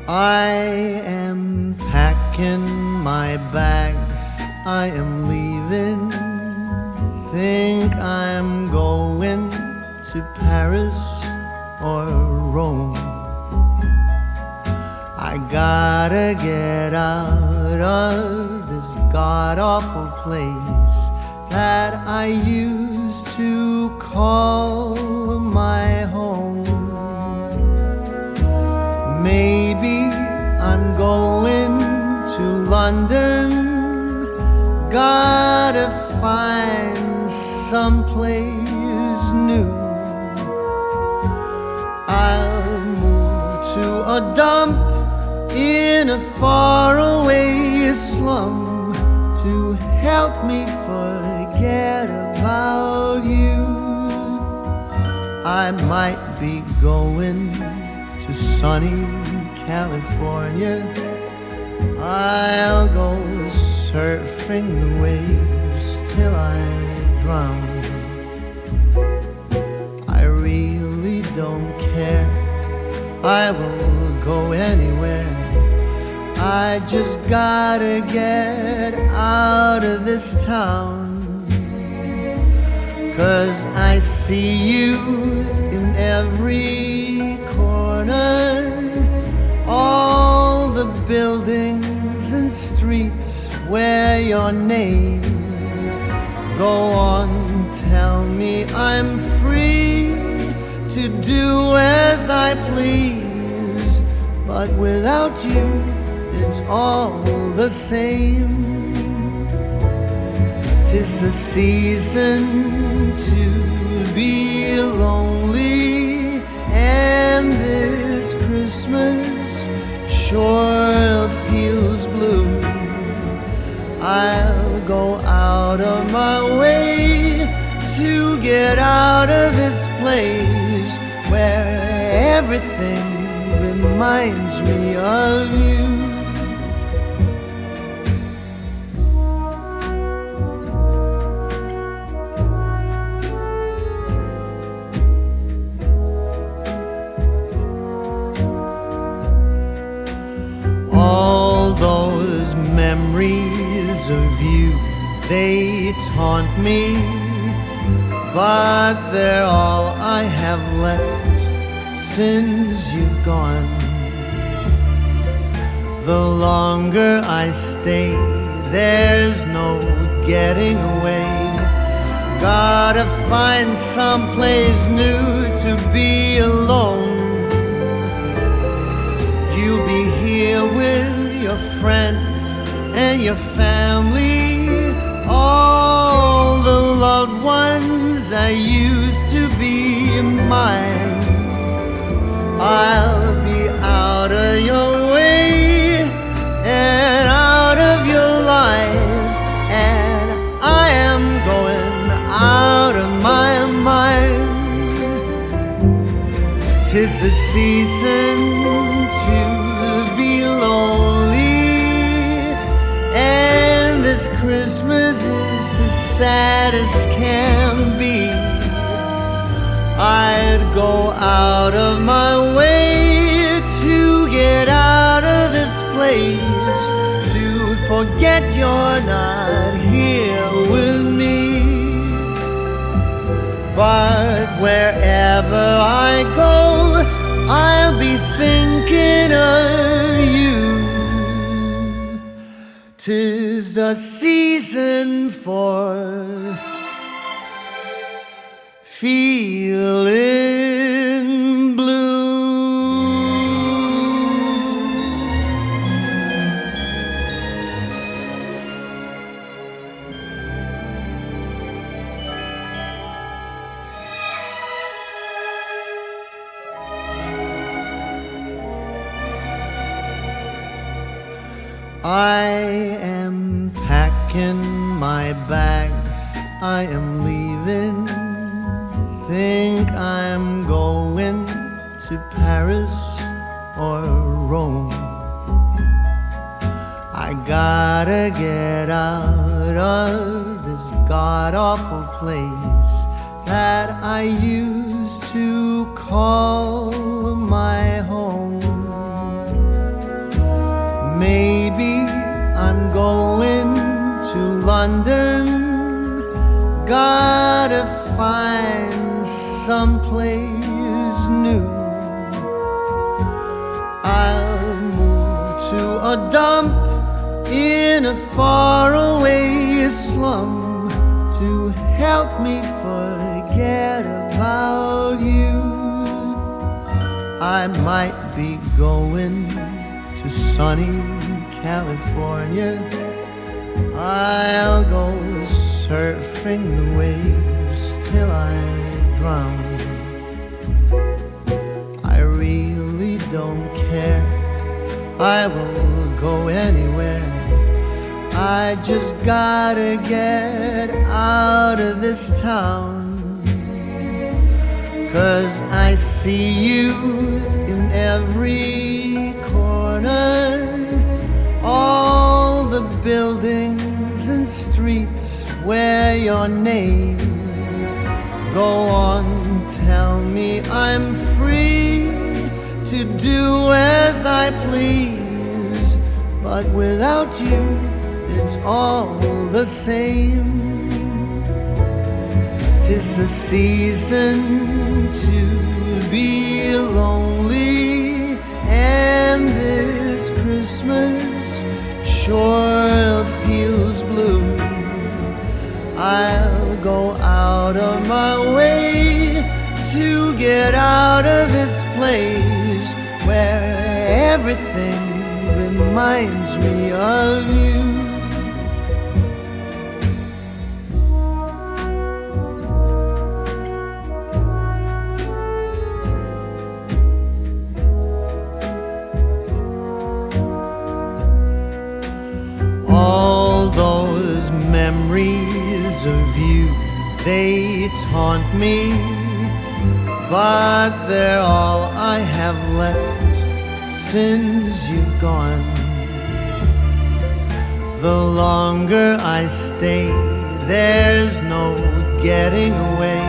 I am packing my bags, I am leaving. Think I'm going to Paris or Rome. I gotta get out of this god-awful place that I used to call my home. Maybe I'm going to London. Gotta find someplace new. I'll move to a dump in a faraway slum to help me forget about you. I might be going to sunny California. I'll go surfing the waves till I drown. I really don't care, I will go anywhere. I just gotta get out of this town. 'Cause I see you in every corner, all the buildings and streets where your name. Go on, tell me I'm free to do as I please, but without you it's all the same. 'Tis a season to be lonely, and this Christmas sure feels blue. I'll go out of my way to get out of this place where everything reminds me of you. All those memories of you, they taunt me, but they're all I have left since you've gone. The longer I stay, there's no getting away. Gotta find someplace new to be alone. You'll be here with your friends and your family, all the loved ones that used to be mine. I'll be out of your way and out of your life, and I am going out of my mind. 'Tis the season to be lonely, and this Christmas is as sad as can be. I'd go out of my way to get out of this place, to forget you're not here with me. But wherever I go, I'll be thinking of you. 'Tis a season for feeling blue. I am packing my bags, I am leaving. Think I'm going to Paris or Rome. I gotta get out of this god-awful place that I used to call my home. London, gotta find someplace new. I'll move to a dump in a faraway slum to help me forget about you. I might be going to sunny California. I'll go surfing the waves till I drown. I really don't care, I will go anywhere. I just gotta get out of this town. 'Cause I see you in every corner, all the buildings and streets where your name. Go on, tell me I'm free to do as I please, but without you it's all the same. 'Tis a season to be lonely, and this Christmas sure feels blue. I'll go out of my way to get out of this place where everything reminds me of you. All those memories of you, they taunt me, but they're all I have left since you've gone. The longer I stay, there's no getting away.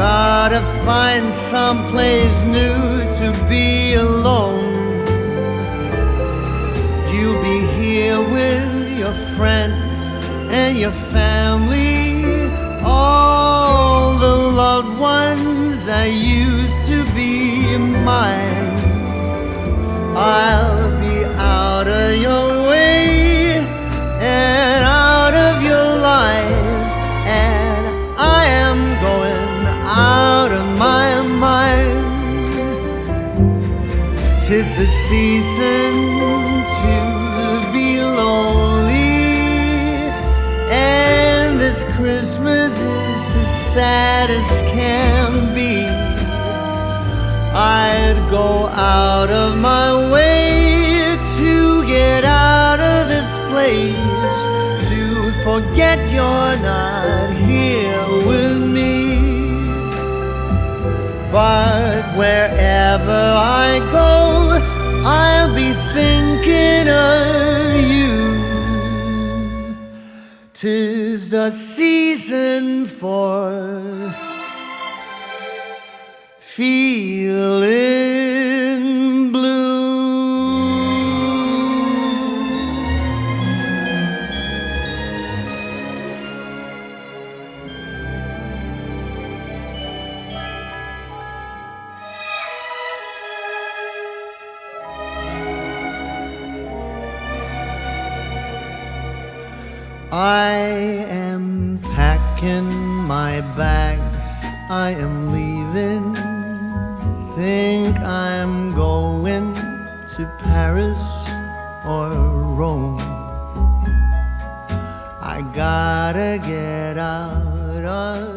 Gotta find someplace new to be alone. You'll be here with your friends and your family, all the loved ones that used to be mine. I'll be out of your way and out of your life, and I am going out of my mind. 'Tis the season to be lonely, and this Christmas is as sad as can be. I'd go out of my way to get out of this place, to forget you're not here with me. But wherever I go, I'll be thinking of you. 'Tis a season for feeling blue. I am packing my bags, I am leaving. Think I'm going to Paris or Rome. I gotta get out of